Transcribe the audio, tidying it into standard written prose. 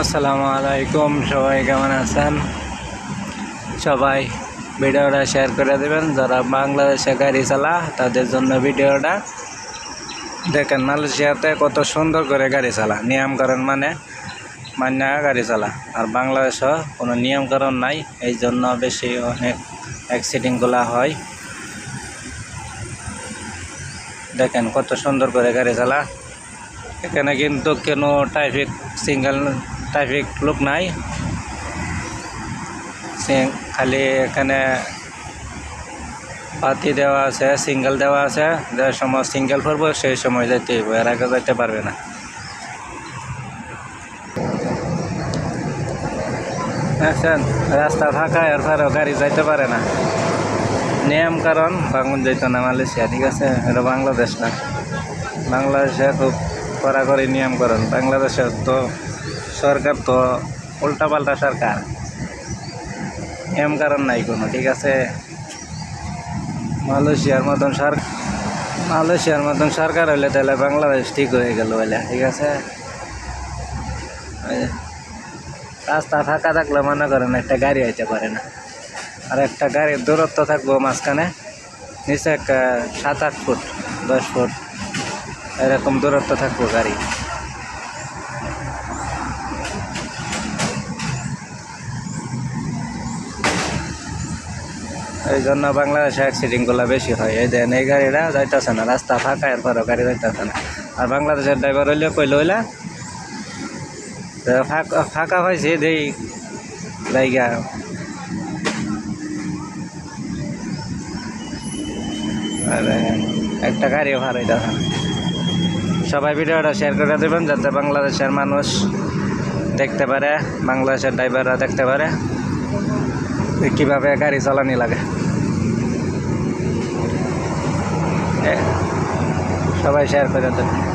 আসসালামু আলাইকুম, সবাই কেমন আছেন? সবাই ভিডিওটা শেয়ার করে দেবেন। যারা বাংলাদেশে গাড়ি চালা তাদের জন্য ভিডিওটা দেখেন। মালয়েশিয়াতে কত সুন্দর করে গাড়ি চালা, নিয়মকানুন মান্য গাড়ি চালা। আর বাংলাদেশে কোনো নিয়মকানুন নাই, এই জন্য বেশি অনেক অ্যাক্সিডেন্টগুলো হয়। দেখেন কত সুন্দর করে গাড়ি চালা। এখানে কিন্তু কোনো ট্রাফিক লোক নাই, খালি এখানে পাতি দেওয়া আছে, সিঙ্গেল দেওয়া আছে। যে সময় সিঙ্গেল পড়বো সেই সময় যেতে হইব, এর আগে যেতে পারবে না। দেখছেন রাস্তা ফাঁকা, এরপরেও গাড়ি যাইতে পারে না। নিয়ম কারণ ভাঙুন যেত না মালয়েশিয়া, ঠিক আছে? এটা বাংলাদেশ না। বাংলাদেশে খুব কড়াকড়ি নিয়মকরণ। বাংলাদেশের তো সরকার তো উল্টাপাল্টা সরকার, নিয়ম কারণ নাই কোনো, ঠিক আছে? মালয়েশিয়ার মতন সরকার হইলে তাহলে বাংলাদেশ ঠিক হয়ে গেল বলে, ঠিক আছে? রাস্তা ফাঁকা থাকলে মনে করেন একটা গাড়ি হইতে পারে না, আর একটা গাড়ির দূরত্ব থাকবো মাঝখানে নিচে 7-8 ফুট 10 ফুট এরকম দূরত্ব থাকবো গাড়ি। এই জন্য বাংলাদেশে অ্যাক্সিডেন্টগুলো বেশি হয়। এই দেন এই গাড়িটা যাইতেছে না, রাস্তা ফাঁকা, এরপরও গাড়ি যাইতেছে না। আর বাংলাদেশের ড্রাইভার হইলে কইলে হইলা ফাঁকা হয়েছে দেই জায়গা। আর একটা গাড়িও ভাড়া হইতেছে না। সবাই ভিডিওটা শেয়ার করে দেবেন যাতে বাংলাদেশের মানুষ দেখতে পারে, বাংলাদেশের ড্রাইভাররা দেখতে পারে কীভাবে গাড়ি চালানি লাগে। সবাই শেয়ার করে দেবেন।